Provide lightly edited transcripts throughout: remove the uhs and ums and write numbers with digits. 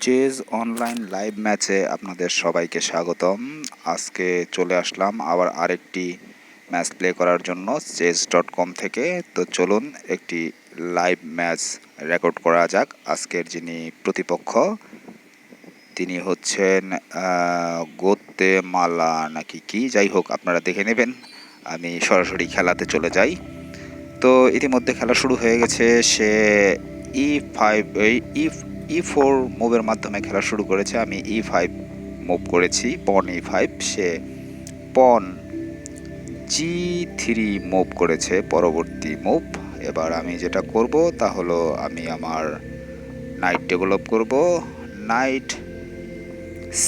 Chase online live ম্যাচে আপনাদের সবাইকে স্বাগতম। আজকে চলে আসলাম আবার আরেকটি ম্যাচ প্লে করার জন্য চেজ.com থেকে। তো চলুন একটি লাইভ ম্যাচ রেকর্ড করা যাক। আজকের যিনি প্রতিপক্ষ তিনি হচ্ছেন গোতেমালা নাকি কি, যাই হোক আপনারা দেখে নেবেন। আমি সরাসরি খেলাতে চলে যাই। তো ইতিমধ্যে খেলা শুরু হয়ে গেছে। সে E4 মুভের মাধ্যমে খেলা শুরু করেছে। আমি E5 মুভ করেছি, পন E5। সে পন G3 মুভ করেছে পরবর্তী মুভ। এবার আমি যেটা করব তা হলো আমি আমার নাইট ডেভেলপ করব। নাইট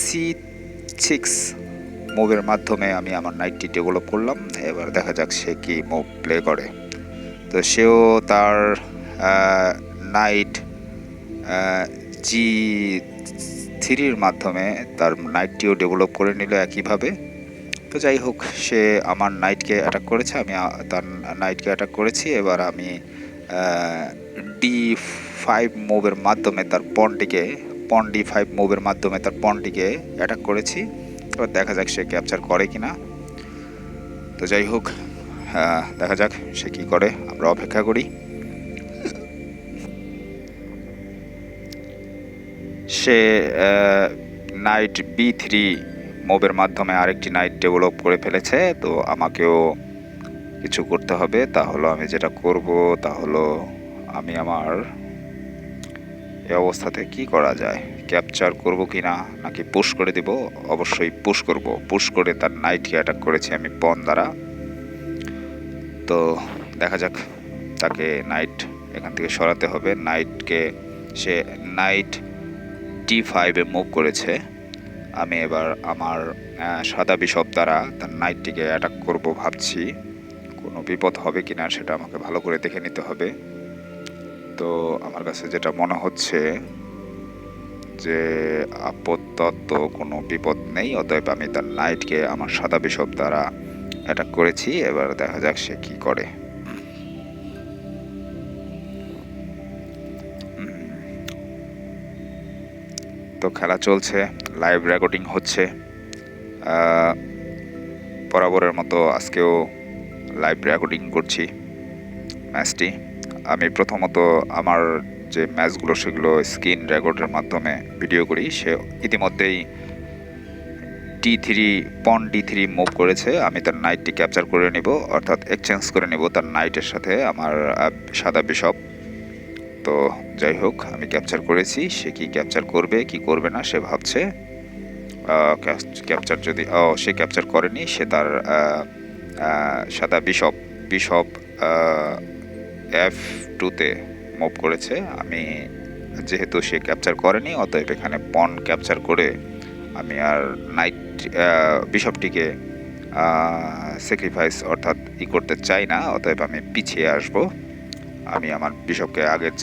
C6 মুভের মাধ্যমে আমি আমার নাইটটি ডেভেলপ করলাম। এবার দেখা যাক সে কি মুভ প্লে করে। তো সেও তার নাইট G3-র মাধ্যমে তার নাইটটিও ডেভেলপ করে নিল একইভাবে। তো যাই হোক, সে আমার নাইটকে অ্যাটাক করেছে, আমি তার নাইটকে অ্যাটাক করেছি। এবার আমি D5 মুভের মাধ্যমে তার পন D5 মুভের মাধ্যমে তার পনটিকে অ্যাটাক করেছি। এবার দেখা যাক সে ক্যাপচার করে কিনা। তো যাই হোক, দেখা যাক সে কি করে, আমরা অপেক্ষা করি। সে নাইট B3 মুভের মাধ্যমে আরেকটি নাইট ডেভেলপ করে ফেলেছে। তো আমাকেও কিছু করতে হবে। তা হলো আমি যেটা করব তা হলো আমি আমার এই অবস্থাতে কি করা যায়, ক্যাপচার করব কিনা নাকি পুশ করে দেব। অবশ্যই পুশ করব। পুশ করে তার নাইটকে অ্যাটাক করেছি আমি পন দ্বারা। তো দেখা যাক, তাকে নাইট এখান থেকে সরাতে হবে। নাইটকে সে নাইট D5-এ মুভ করেছে। আমি এবার আমার সাদা বিশপ দ্বারা তার নাইটটিকে অ্যাটাক করব ভাবছি। কোনো বিপদ হবে কিনা সেটা আমাকে ভালো করে দেখে নিতে হবে। তো আমার কাছে যেটা মনে হচ্ছে যে আপাতত কোনো বিপদ নেই, অতএব আমি তার নাইটকে আমার সাদা বিশপ দ্বারা অ্যাটাক করেছি। এবার দেখা যাক সে কি করে। তো খেলা চলছে, লাইভ রেকর্ডিং হচ্ছে। বরাবরের মতো আজকেও লাইভ রেকর্ডিং করছি ম্যাচটি। আমি প্রথমত আমার যে ম্যাচগুলো সেগুলো স্ক্রিন রেকর্ডের মাধ্যমে ভিডিও করি। সে ইতিমধ্যেই পন D3 মুভ করেছে। আমি তার নাইটটি ক্যাপচার করে নিব, অর্থাৎ এক্সচেঞ্জ করে নিব তার নাইটের সাথে আমার সাদা বিশপ। তো যাই হোক, আমি ক্যাপচার করেছি। সে কি ক্যাপচার করবে কি করবে না সে ভাবছে। ক্যাপচার যদি সে ক্যাপচার করেনি, সে তার সাদা বিশপ F2-তে মুভ করেছে। আমি যেহেতু সে ক্যাপচার করেনি, অতএব এখানে পন ক্যাপচার করে আমি আর নাইট বিশপটিকে স্যাক্রিফাইস অর্থাৎ করতে চাই না। অতএব আমি পিছিয়ে আসব। আমি আমার বিশপকে আগের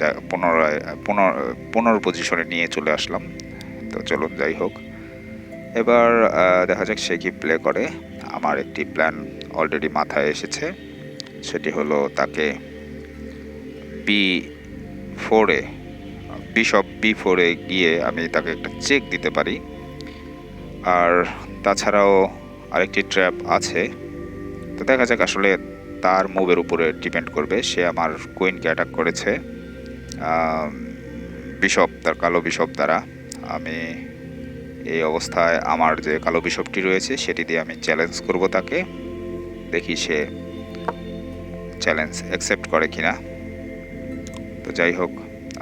পুনর পজিশনে নিয়ে চলে আসলাম। তো চলুন যাই হোক, এবার দেখা যাক সে কি প্লে করে। আমার একটি প্ল্যান অলরেডি মাথায় এসেছে। সেটি হলো তাকে বিশপ B4-এ গিয়ে আমি তাকে একটা চেক দিতে পারি। আর তাছাড়াও আরেকটি ট্র্যাপ আছে। তো দেখা যাক, আসলে তার মুভের উপরে ডিপেন্ড করবে। সে আমার কুইনকে অ্যাটাক করেছে তার কালো বিশপ দ্বারা। আমি এই অবস্থায় আমার যে কালো বিশপটি রয়েছে সেটি দিয়ে আমি চ্যালেঞ্জ করব তাকে। দেখি সে চ্যালেঞ্জ অ্যাকসেপ্ট করে কিনা। তো যাই হোক,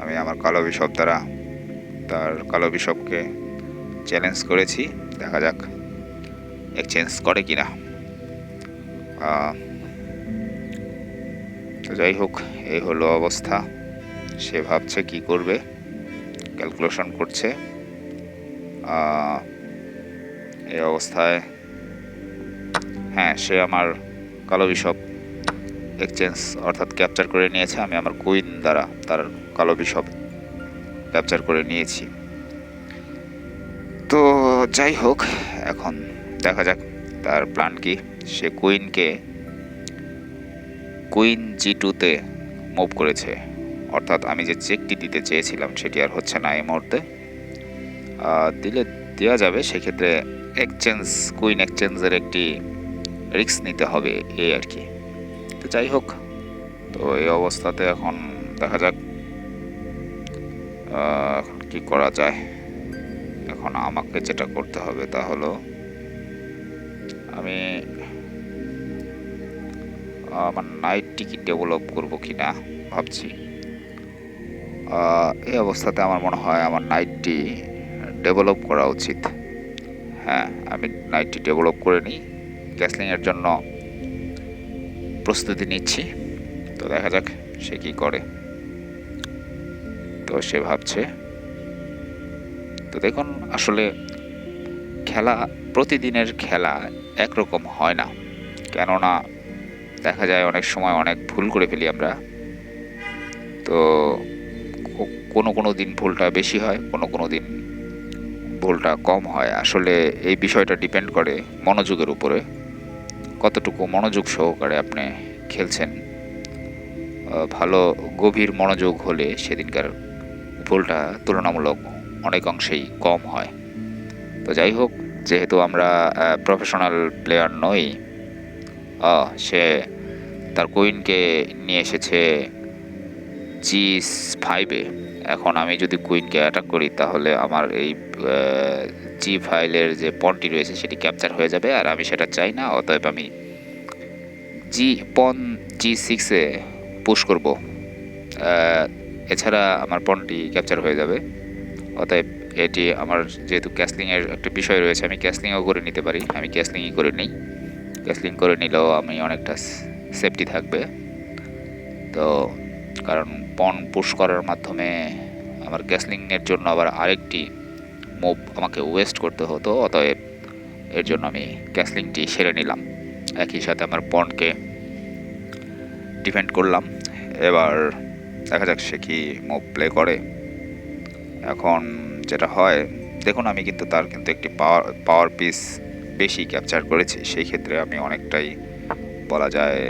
আমি আমার কালো বিশপ দ্বারা তার কালো বিশপকে চ্যালেঞ্জ করেছি। দেখা যাক এক্সচেঞ্জ করে কিনা। তো যাই হোক, এই হলো অবস্থা। সে ভাবছে কি করবে, ক্যালকুলেশন করছে। এই অবস্থায় হ্যাঁ, সে আমার কালো বিশপ এক্সচেঞ্জ অর্থাৎ ক্যাপচার করে নিয়েছে। আমি আমার কুইন দ্বারা তার কালো বিশপ ক্যাপচার করে নিয়েছি। তো যাই হোক, এখন দেখা যাক তার প্ল্যান কি। সে কুইন G2-তে মুভ করেছে, অর্থাৎ আমি যে চেকটি দিতে চেয়েছিলাম সেটি আর হচ্ছে না এই মুহূর্তে। দিলে দেওয়া যাবে, সেক্ষেত্রে কুইন এক্সচেঞ্জের একটি রিস্ক নিতে হবে এই আর কি। তো যাই হোক, তো এই অবস্থাতে এখন দেখা যাক এখন কি করা যায়। এখন আমাকে যেটা করতে হবে তা হলো আমি আমার নাইটটি কি ডেভেলপ করবো কিনা ভাবছি। এই অবস্থাতে আমার মনে হয় আমার নাইটটি ডেভেলপ করা উচিত। হ্যাঁ, আমি নাইটটি ডেভেলপ করে নিই, গ্যাসলিংয়ের জন্য প্রস্তুতি নিচ্ছি। তো দেখা যাক সে কি করে। তো সে ভাবছে, তো দেখুন আসলে প্রতিদিনের খেলা একরকম হয় না, কেননা দেখা যায় অনেক সময় অনেক ভুল করে ফেলি আমরা। তো কোনো দিন ভুলটা বেশি হয়, কোনো দিন ভুলটা কম হয়। আসলে এই বিষয়টা ডিপেন্ড করে মনোযোগের উপরে, কতটুকু মনোযোগ সহকারে আপনি খেলছেন। ভালো গভীর মনোযোগ হলে সেদিনকার ভুলটা তুলনামূলক অনেক অংশেই কম হয়। তো যাই হোক, যেহেতু আমরা প্রফেশনাল প্লেয়ার নই, সে তার কুইনকে নিয়ে এসেছে G5-এ। এখন আমি যদি কুইনকে অ্যাটাক করি তাহলে আমার এই G5-এর যে পনটি রয়েছে সেটি ক্যাপচার হয়ে যাবে, আর আমি সেটা চাই না। অতএব আমি পন G6-এ পুশ করব। এছাড়া আমার পনটি ক্যাপচার হয়ে যাবে। অতএব এটি আমার, যেহেতু ক্যাসলিংয়ের একটা বিষয় রয়েছে, আমি ক্যাসলিংও করে নিতে পারি। আমি ক্যাসলিংই করে নিই। ক্যাসলিং করে নিলেও আমি অনেকটা সেফটি থাকবে। তো কারণ পন পুশ করার মাধ্যমে আমার ক্যাসলিংয়ের জন্য আবার আরেকটি মুভ আমাকে ওয়েস্ট করতে হতো। অতএব এর জন্য আমি ক্যাসলিংটি সেরে নিলাম, একই সাথে আমার পনকে ডিফেন্ড করলাম। এবার দেখা যাক সে কি মুভ প্লে করে। এখন যেটা হয়, দেখুন আমি কিন্তু তার একটি পাওয়ার পিস বেশি ক্যাপচার করেছি। সেই ক্ষেত্রে আমি অনেকটাই বলা যায়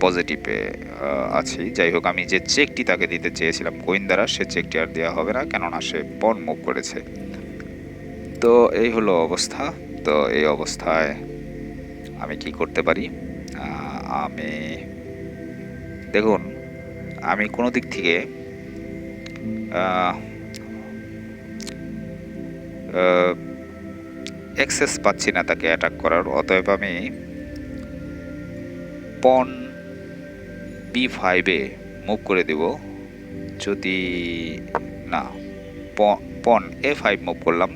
পজিটিভে আছি। যাই হোক, আমি যে চেকটি তাকে দিতে চেয়েছিলাম কুইন দ্বারা, সে চেকটি আর দেওয়া হবে না, কেননা সে পন মুভ করেছে। তো এই হলো অবস্থা। তো এই অবস্থায় আমি কি করতে পারি? আমি দেখুন, আমি কোনো দিক থেকে অ্যাক্সেস পাচ্ছি না তাকে অ্যাটাক করার। অতএব আমি পন B5-এ মুভ করে দেব। যদি না, পন A5 মুভ করলাম,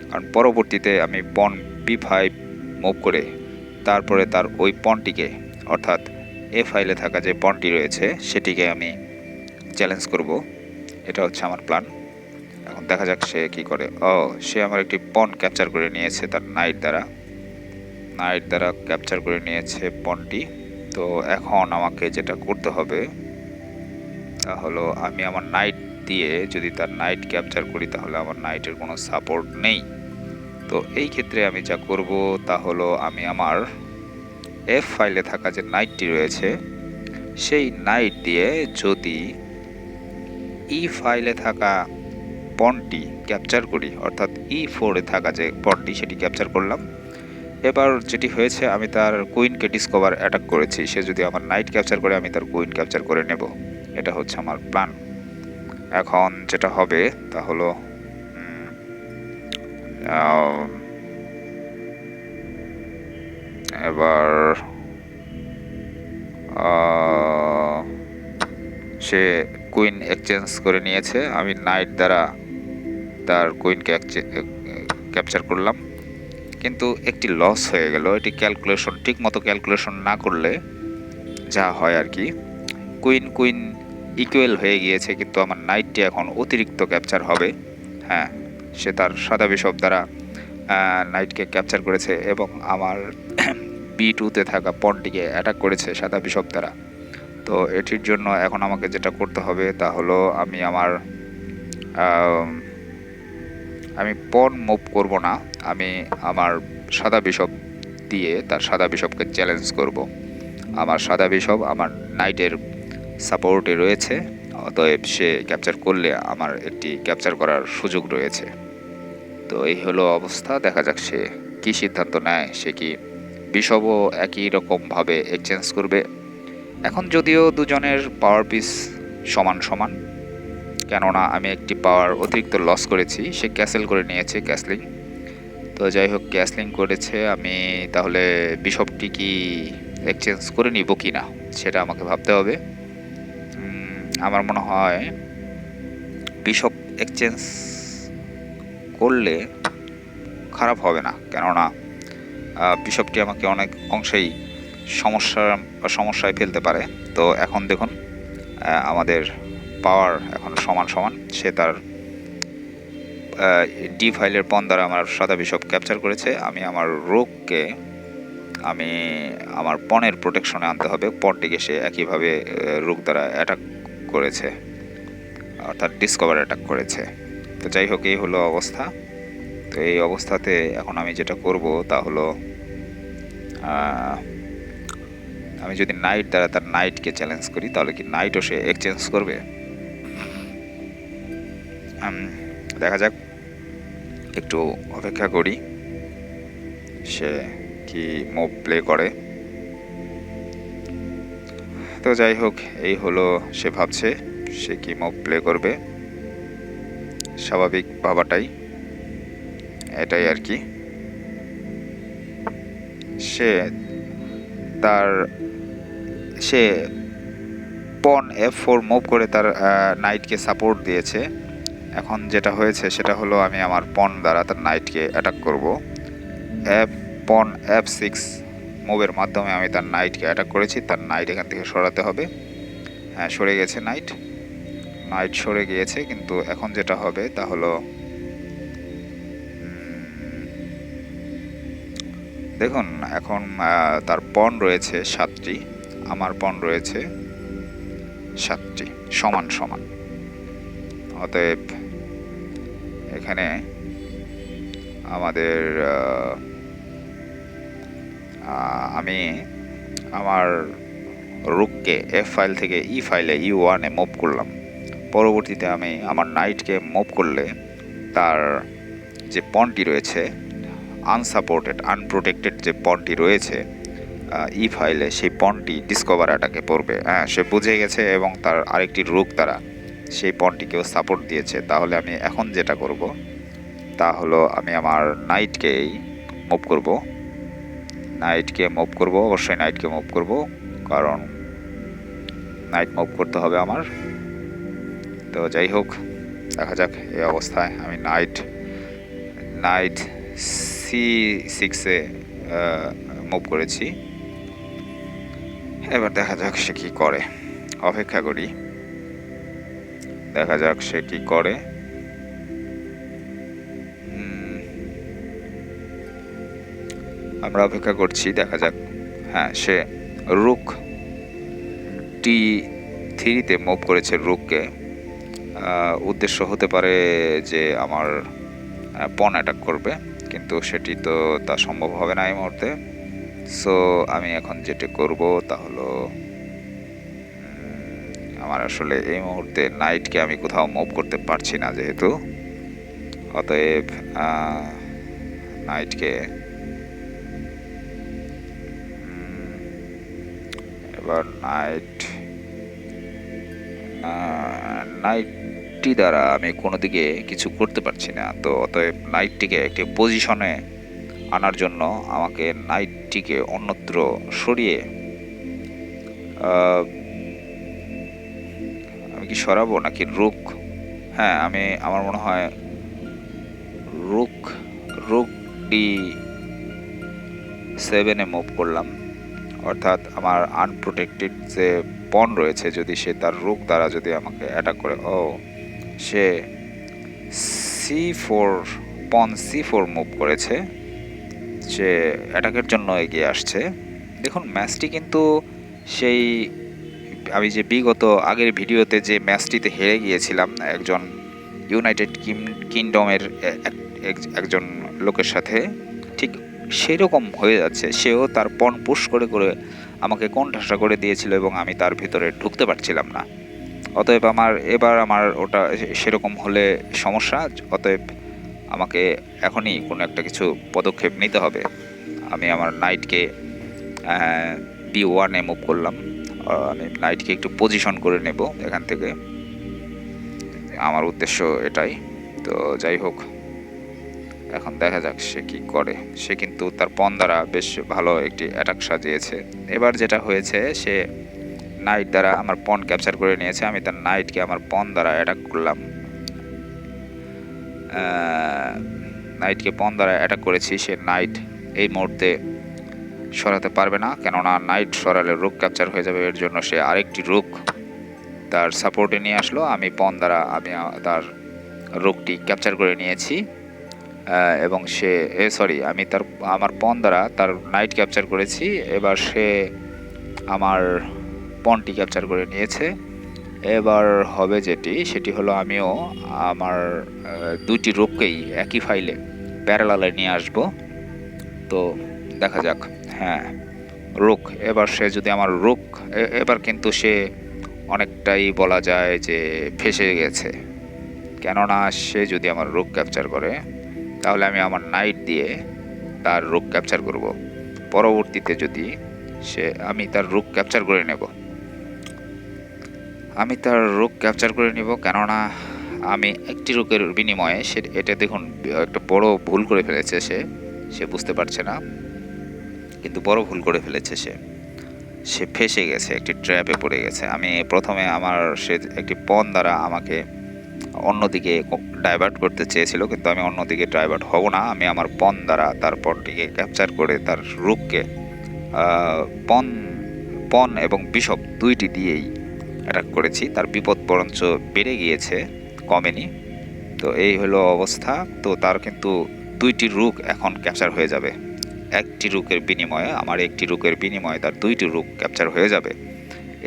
কারণ পরবর্তীতে আমি পন B5 মুভ করে তারপরে তার ওই পনটিকে, অর্থাৎ A5-এ থাকা যে পনটি রয়েছে সেটিকে আমি চ্যালেঞ্জ করব। এটা হচ্ছে আমার প্ল্যান। এখন দেখা যাক সে কি করে। সে আমার একটি পন ক্যাপচার করে নিয়েছে তার নাইট দ্বারা ক্যাপচার করে নিয়েছে পনটি। তো এখন আমাকে যেটা করতে হবে তা হলো, আমি আমার নাইট দিয়ে যদি তার নাইট ক্যাপচার করি তাহলে আমার নাইটের কোনো সাপোর্ট নেই। তো এই ক্ষেত্রে আমি যা করব তা হলো, আমি আমার F5-এ থাকা যে নাইটটি রয়েছে সেই নাইট দিয়ে যদি E5-এ থাকা পনটি ক্যাপচার করি, অর্থাৎ E4-এ থাকা যে পনটি সেটি ক্যাপচার করলাম। এবার যেটি হয়েছে, আমি তার কুইনকে ডিসকভার অ্যাটাক করেছি। সে যদি আমার নাইট ক্যাপচার করে আমি তার কুইন ক্যাপচার করে নেব। এটা হচ্ছে আমার প্ল্যান। এখন যেটা হবে তা হলো, এবার সে কুইন এক্সচেঞ্জ করে নিয়েছে। আমি নাইট দ্বারা তার কুইনকে ক্যাপচার করলাম, কিন্তু একটি লস হয়ে গেল। এটি ঠিক মতো ক্যালকুলেশন না করলে যা হয় আর কি, কুইন ইকুয়াল হয়ে গিয়েছে, কিন্তু আমার নাইটটি এখন অতিরিক্ত ক্যাপচার হবে। হ্যাঁ, সে তার সাদা বিশপ দ্বারা নাইটকে ক্যাপচার করেছে এবং আমার B2-তে থাকা পনটিকে অ্যাটাক করেছে সাদা বিশপ দ্বারা। তো এটির জন্য এখন আমাকে যেটা করতে হবে তা হলো, আমি পন মুভ করব না, আমি আমার সাদা বিশপ দিয়ে তার সাদা বিশপকে চ্যালেঞ্জ করব। আমার সাদা বিশপ আমার নাইটের সাপোর্টে রয়েছে, অতএব সে ক্যাপচার করলে আমার একটি ক্যাপচার করার সুযোগ রয়েছে। তো এই হলো অবস্থা। দেখা যাক সে কি সিদ্ধান্ত নেয়। সে কি বিশপও একই রকমভাবে এক্সচেঞ্জ করবে। এখন যদিও দুজনের পাওয়ার পিস সমান সমান, কেননা আমি একটি পাওয়ার অতিরিক্ত লস করেছি, সে ক্যাসেল করে নিয়েছে ক্যাসলিং। তো যাই হোক, ক্যাসলিং করেছে, আমি তাহলে বিশপটি কি এক্সচেঞ্জ করে নিব কি না সেটা আমাকে ভাবতে হবে। আমার মনে হয় বিশপ এক্সচেঞ্জ করলে খারাপ হবে না, কেননা বিশপটি আমাকে অনেক অংশেই সমস্যায় ফেলতে পারে। তো এখন দেখুন আমাদের পাওয়ার এখন সমান সমান। সে তার ডি ফাইলের পণ দ্বারা আমার সাদা বিশপ ক্যাপচার করেছে। আমি আমার রোগকে আমি আমার পণের প্রোটেকশনে আনতে হবে। পণটিকে সে একইভাবে রোগ দ্বারা অ্যাটাক করেছে, অর্থাৎ ডিসকভার অ্যাটাক করেছে। তো যাই হোক, এই হলো অবস্থা। তো এই অবস্থাতে এখন আমি যেটা করব তা হলো আমি যদি নাইট দ্বারা তার নাইটকে চ্যালেঞ্জ করি, তাহলে কি নাইটও সে এক্সচেঞ্জ করবে? দেখা যাক, একটু অপেক্ষা করি সে কি মুভ প্লে করে। তো যাই হোক, এই হলো, সে ভাবছে সে কি মুভ প্লে করবে। স্বাভাবিক ভাবাটাই এটাই আর কি। সে পন F4 মুভ করে তার নাইটকে সাপোর্ট দিয়েছে। এখন যেটা হয়েছে সেটা হলো আমি আমার পন দ্বারা তার নাইটকে অ্যাটাক করব। পন F6 মুভের মাধ্যমে আমি তার নাইটকে অ্যাটাক করেছি। তার নাইট এখান থেকে সরাতে হবে। হ্যাঁ, সরে গেছে নাইট সরে গিয়েছে। কিন্তু এখন যেটা হবে তা হলো দেখুন, এখন তার পণ রয়েছে 7টি, আমার পণ রয়েছে 7টি, সমান সমান। অতএব এখানে আমাদের আমি আমার রুককে F ফাইল থেকে E ফাইলে E1-এ মুভ করলাম। পরবর্তীতে আমি আমার নাইটকে মুভ করলে তার যে পণটি রয়েছে আনপ্রোটেক্টেড যে পণটি রয়েছে ই ফাইলে, সেই পণটি ডিসকভার অ্যাটাকে পড়বে। হ্যাঁ, সে বুঝে গেছে এবং তার আরেকটি রুক দ্বারা সেই পণটিকেও সাপোর্ট দিয়েছে। তাহলে আমি এখন যেটা করব তা হলো আমি আমার নাইটকেই মুভ করব। অবশ্যই নাইটকে মুভ করব, কারণ নাইট মুভ করতে হবে আমার। তো যাই হোক, দেখা যাক। এই অবস্থায় আমি নাইট C6-এ মুভ করেছি। এবার দেখা যাক সে কি করে। অপেক্ষা করি, দেখা যাক সে কি করে। আমরা অপেক্ষা করছি, দেখা যাক। হ্যাঁ, সে রুক D3-তে মুভ করেছে রুককে। উদ্দেশ্য হতে পারে যে আমার পণ অ্যাটাক করবে, কিন্তু সেটি তো তা সম্ভব হবে না এই মুহূর্তে। সো আমি এখন যেটা করব তা হলো আমার আসলে এই মুহূর্তে নাইটকে আমি কোথাও মুভ করতে পারছি না, যেহেতু। অতএব নাইটকে এবার নাইটটি দ্বারা আমি কোনো দিকে কিছু করতে পারছি না। তো অতএব নাইটটিকে একটি পজিশনে আনার জন্য আমাকে নাইটটিকে অন্যত্র সরিয়ে আমি কি সরাবো নাকি রুক? হ্যাঁ, আমার মনে হয় রুক D7-এ মুভ করলাম। অর্থাৎ আমার আনপ্রোটেক্টেড যে পণ রয়েছে, যদি সে তার রুক দ্বারা যদি আমাকে অ্যাটাক করে, সে পণ C4 মুভ করেছে। সে অ্যাটাকের জন্য এগিয়ে আসছে। দেখুন, ম্যাচটি কিন্তু সেই আমি যে বিগত আগের ভিডিওতে যে ম্যাচটিতে হেরে গিয়েছিলাম একজন ইউনাইটেড কিংডমের একজন লোকের সাথে, ঠিক সেই রকম হয়ে যাচ্ছে। সেও তার পণ পুশ করে করে আমাকে কোণঠাসা করে দিয়েছিল এবং আমি তার ভিতরে ঢুকতে পারছিলাম না। অতএব এবার আমার ওটা সেরকম হলে সমস্যা। অতএব আমাকে এখনই কোনো একটা কিছু পদক্ষেপ নিতে হবে। আমি আমার নাইটকে B1-এ মুভ করলাম। আমি নাইটকে একটু পজিশন করে নেব এখান থেকে, আমার উদ্দেশ্য এটাই। তো যাই হোক, এখন দেখা যাক সে কি করে। সে কিন্তু তার পণ দ্বারা বেশ ভালো একটি অ্যাটাক সাজিয়েছে। এবার যেটা হয়েছে, সে নাইট দ্বারা আমার পণ ক্যাপচার করে নিয়েছে। আমি তার নাইটকে আমার পণ দ্বারা অ্যাটাক করলাম, নাইটকে পণ দ্বারা অ্যাটাক করেছি। সে নাইট এই মুহূর্তে সরাতে পারবে না, কেননা নাইট সরালে রুক ক্যাপচার হয়ে যাবে। এর জন্য সে আরেকটি রুক তার সাপোর্টে নিয়ে আসলো। আমি পণ দ্বারা আমি তার রুকটি ক্যাপচার করে নিয়েছি, এবং সে আমি আমার পণ দ্বারা তার নাইট ক্যাপচার করেছি। এবার সে আমার পণটি ক্যাপচার করে নিয়েছে। এবার হবে সেটি হলো আমিও আমার দুইটি রুককেই একই ফাইলে প্যারালালে নিয়ে আসব। তো দেখা যাক। হ্যাঁ, রুক, এবার সে যদি আমার রুক, এবার কিন্তু সে অনেকটাই বলা যায় যে ফেঁসে গেছে, কেননা সে যদি আমার রুক ক্যাপচার করে তাহলে আমি আমার নাইট দিয়ে তার রুক ক্যাপচার করব। পরবর্তীতে যদি আমি তার রুক ক্যাপচার করে নেব, কেননা আমি একটি রুকের বিনিময়ে এটা দেখুন একটা বড় ভুল করে ফেলেছে। সে বুঝতে পারছে না, কিন্তু বড় ভুল করে ফেলেছে। সে ফেঁসে গেছে, একটি ট্র্যাপে পড়ে গেছে। আমি প্রথমে সে একটি পণ দ্বারা আমাকে অন্যদিকে ডাইভার্ট করতে চেয়েছিল, কিন্তু আমি অন্যদিকে ডাইভার্ট হব না। আমি আমার পণ দ্বারা তার পণটিকে ক্যাপচার করে তার রুককে পণ এবং বিশপ দুইটি দিয়েই অ্যাটাক করেছি। তার বিপদ বরঞ্চ বেড়ে গিয়েছে, কমেনি। তো এই হলো অবস্থা। তো তার কিন্তু দুইটি রুক এখন ক্যাপচার হয়ে যাবে। একটি রুকের বিনিময়ে, আমার একটি রুকের বিনিময়ে তার দুইটি রুক ক্যাপচার হয়ে যাবে।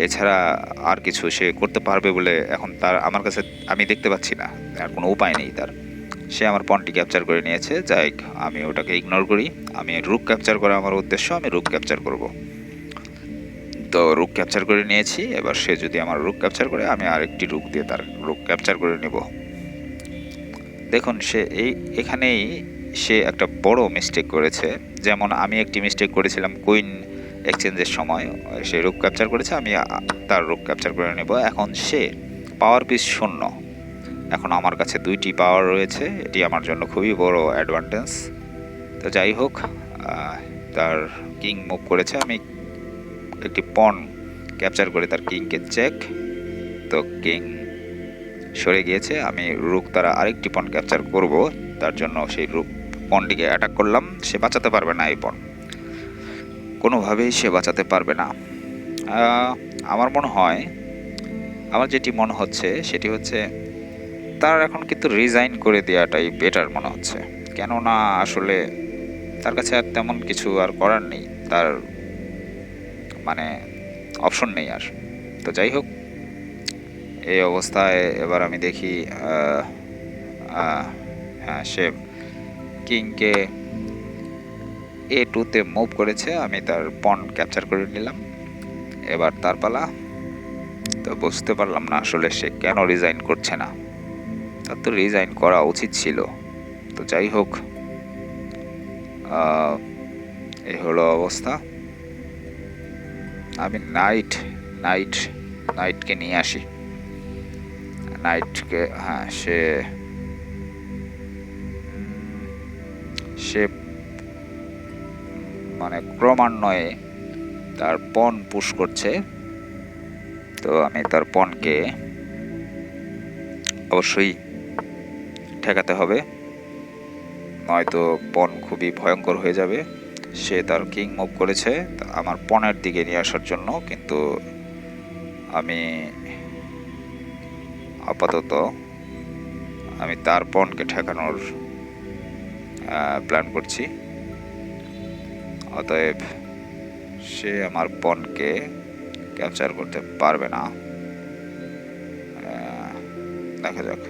এছাড়া আর কিছু সে করতে পারবে বলে এখন আমার কাছে আমি দেখতে পাচ্ছি না, আর কোনো উপায় নেই তার। সে আমার পণটি ক্যাপচার করে নিয়েছে। যাই হোক, আমি ওটাকে ইগনোর করি। আমি রুক ক্যাপচার করা আমার উদ্দেশ্য, আমি রুক ক্যাপচার করব। তো রুক ক্যাপচার করে নিয়েছি। এবার সে যদি আমার রুক ক্যাপচার করে, আমি আরেকটি রুক দিয়ে তার রুক ক্যাপচার করে নেব। দেখুন, এখানেই সে একটা বড় মিস্টেক করেছে। যেমন আমি একটি মিস্টেক করেছিলাম কুইন এক্সচেঞ্জের সময়, সে রুক ক্যাপচার করেছে, আমি তার রুক ক্যাপচার করে নেব। এখন সে পাওয়ার পিস 0, এখন আমার কাছে দুইটি পাওয়ার রয়েছে। এটি আমার জন্য খুবই বড় অ্যাডভান্টেজ। তো যাই হোক, তার কিং মুভ করেছে। আমি একটি পণ ক্যাপচার করে তার কিংকে চেক। তো কিং সরে গিয়েছে। আমি রুক দ্বারা আরেকটি পণ ক্যাপচার করব, তার জন্য সেই রুক পণটিকে অ্যাটাক করলাম। সে বাঁচাতে পারবে না, এই পণ কোনোভাবেই সে বাঁচাতে পারবে না। আমার যেটি মনে হচ্ছে সেটি হচ্ছে তার এখন কিন্তু রিজাইন করে দেওয়াটাই বেটার মনে হচ্ছে, কেননা আসলে তার কাছে আর তেমন কিছু আর করার নেই, তার মানে অপশন নেই আর। তো যাই হোক, এই অবস্থায় এবার আমি দেখি, হ্যাঁ, সে কিংকে A2-তে মুভ করেছে। আমি তার পণ ক্যাপচার করে নিলাম। এবার তার পালা। তো বুঝতে পারলাম না আসলে সে কেন রিজাইন করছে না, তার তো রিজাইন করা উচিত ছিল। তো যাই হোক, এই হলো অবস্থা। আমি নাইটকে নিয়ে আসি। নাইটকে, হ্যাঁ, সে মানে ক্রমান্বয়ে তার পণ পুশ করছে। তো আমি তার পণকে অবশ্যই ঠেকাতে হবে, নয়তো পণ খুবই ভয়ঙ্কর হয়ে যাবে। সে তার কিং মুভ করেছে আমার পণের দিকে নিয়ে আসার জন্য, কিন্তু আমি আপাতত তার পণকে ঠেকানোর প্ল্যান করছি। অতএব সে আমার পণকে ক্যাপচার করতে পারবে না। দেখা যাক,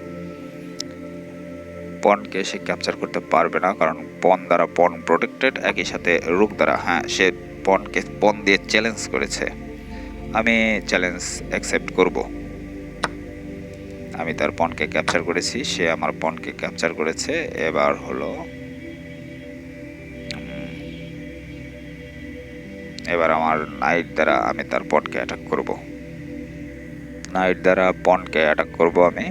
পণকে সে ক্যাপচার করতে পারবে না, কারণ পণ দ্বারা পণ প্রোটেক্টেড, একই সাথে রুক দ্বারা, হ্যাঁ, সে পণ দিয়ে চ্যালেঞ্জ করেছে। আমি চ্যালেঞ্জ অ্যাকসেপ্ট করব। আমি তার পনকে ক্যাপচার করেছি, সে আমার পনকে ক্যাপচার করেছে। এবার হলো এবার আমার নাইট দ্বারা আমি তার পনকে অ্যাটাক করব। নাইট দ্বারা পনকে অ্যাটাক করব আমি।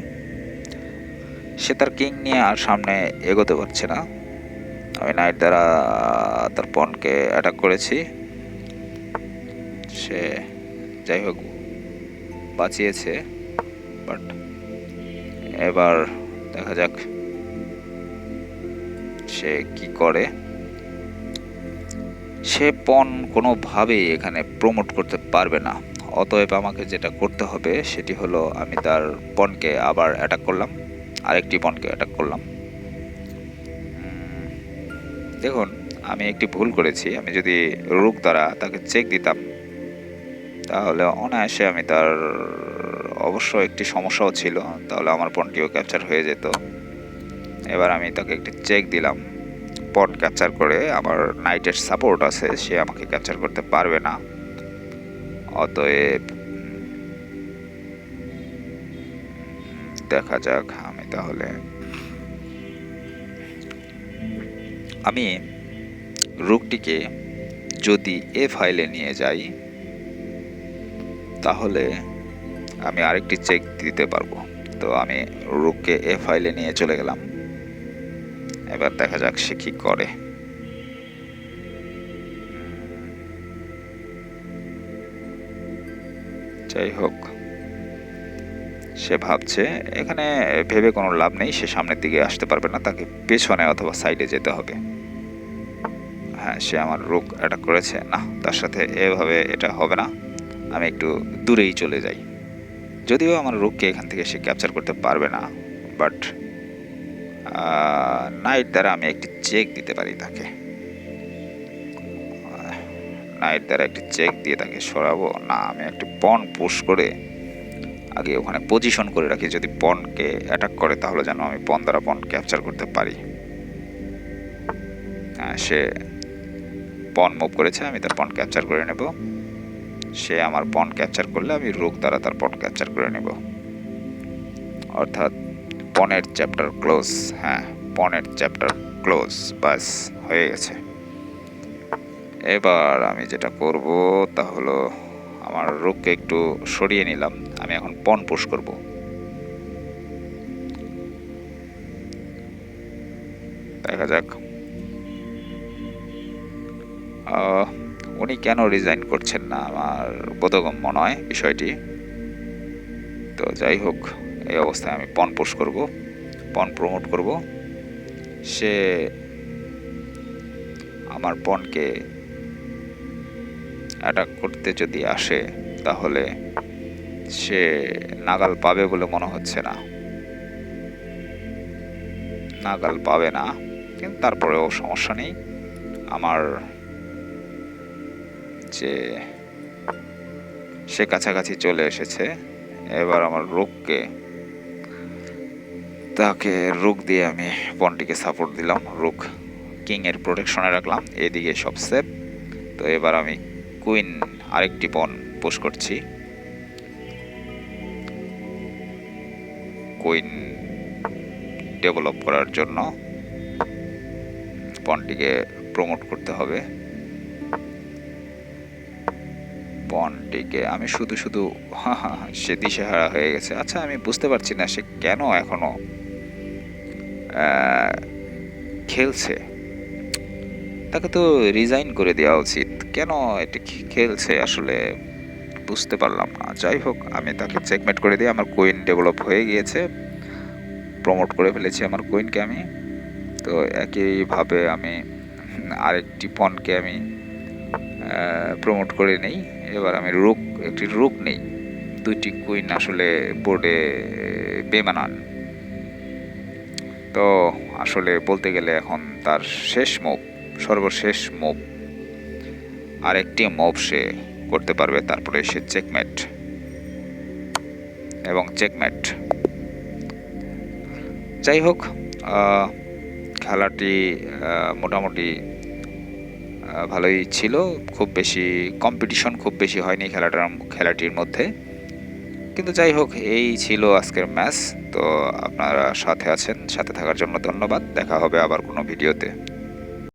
সে তার কিং নিয়ে আর সামনে এগোতে পারছে না। আমি নাইট দ্বারা তার পনকে অ্যাটাক করেছি। সে যাই হোক বাঁচিয়েছে, বাট এবার দেখা যাক সে কি করে। সে পন কোনোভাবেই এখানে প্রমোট করতে পারবে না, অতএব আমাকে যেটা করতে হবে সেটি হলো আমি তার পনকে আবার অ্যাটাক করলাম, আরেকটি পনকে অ্যাটাক করলাম। দেখুন আমি একটি ভুল করেছি, আমি যদি রুক দ্বারা তাকে চেক দিতাম তাহলে অনায়াসে আমি তার, অবশ্য একটি সমস্যাও ছিল, তাহলে আমার পনটিও ক্যাপচার হয়ে যেত। এবার আমি তাকে একটি চেক দিলাম, পন ক্যাপচার করে আমার নাইটের সাপোর্ট আছে, সে আমাকে ক্যাপচার করতে পারবে না। অতএব দেখা যাক আমি তাহলে আমি রুকটিকে যদি এ ফাইলে নিয়ে যাই তাহলে আমি আরেকটি চেক দিতে পারবো। তো আমি রুককে এ ফাইলে নিয়ে চলে গেলাম। এবার দেখা যাক সে কি করে। যাই হোক সে ভাবছে, এখানে ভেবে কোনো লাভ নেই, সে সামনের দিকে আসতে পারবে না, তাকে পেছনে অথবা সাইডে যেতে হবে। হ্যাঁ, সে আমার রুক অ্যাটাক করেছে, না তার সাথে এভাবে এটা হবে না, আমি একটু দূরেই চলে যাই। যদিও আমার রুককে এখান থেকে সে ক্যাপচার করতে পারবে না, বাট নাইট দ্বারা আমি একটি চেক দিতে পারি তাকে। নাইট দ্বারা একটি চেক দিয়ে তাকে সরাবো না, আমি একটি পন পুশ করে আগে ওখানে পজিশন করে রাখি, যদি পনকে অ্যাটাক করে তাহলে যেন আমি পন দ্বারা পন ক্যাপচার করতে পারি। সে পন মুভ করেছে, আমি তার পন ক্যাপচার করে নেব। সে আমার পন ক্যাপচার করলে আমি রুক দ্বারা তার পন ক্যাপচার করে নেব, অর্থাৎ পনের চ্যাপ্টার ক্লোজ। হ্যাঁ, পনের চ্যাপ্টার ক্লোজ, বাস হয়ে গেছে। এবার আমি যেটা করব তা হলো আমার রুককে একটু সরিয়ে নিলাম, আমি এখন পন পুশ করব। দেখা যাক উনি কেন রিজাইন করছেন না, আমার বোধগম্য নয় বিষয়টি। তো যাই হোক, এই অবস্থায় আমি পন পুশ করব, পন প্রমোট করব। সে আমার পনকে অ্যাটাক করতে যদি আসে তাহলে সে নাগাল পাবে বলে মনে হচ্ছে না, নাগাল পাবে না, কিন্তু তারপরেও সমস্যা নেই। আমার যে সে কাছাকাছি চলে এসেছে, এবার আমার রুককে, তাকে রুক দিয়ে আমি পনটিকে সাপোর্ট দিলাম, রুক কিং এর প্রোটেকশনে রাখলাম, এদিকে সব সেফ। তো এবার আমি কুইন আরেকটি পন পুশ করছি, কুইন ডেভেলপ করার জন্য পনটিকে প্রমোট করতে হবে। পনটিকে আমি শুধু শুধু সে দিশেহারা হয়ে গেছে। আচ্ছা, আমি বুঝতে পারছি না সে কেন এখনো খেলছে, তাকে তো রিজাইন করে দেওয়া উচিত, কেন এটা খেলছে আসলে বুঝতে পারলাম না। যাই হোক, আমি তাকে চেকমেট করে দিয়ে আমার কুইন ডেভেলপ হয়ে গিয়েছে, প্রমোট করে ফেলেছি আমার কুইনকে আমি। তো একইভাবে আমি আরেকটি পনকে আমি প্রমোট করে নেই। এবার আমি একটি রুক নেই, দুইটি কুইন আসলে বোর্ডে বেমানান। তো আসলে বলতে গেলে এখন তার শেষ মুভ, সর্বশেষ মুভ, আরেকটি মুভ সে করতে পারবে, তারপরে সে চেকমেট এবং চেকমেট। যাই হোক, খেলাটি মোটামুটি ভালোই ছিল, খুব বেশি কম্পিটিশন খুব বেশি হয়নি খেলাটির মধ্যে। কিন্তু যাই হোক, এই ছিল আজকের ম্যাচ। তো আপনারা সাথে আছেন, সাথে থাকার জন্য ধন্যবাদ। দেখা হবে আবার কোনো ভিডিওতে।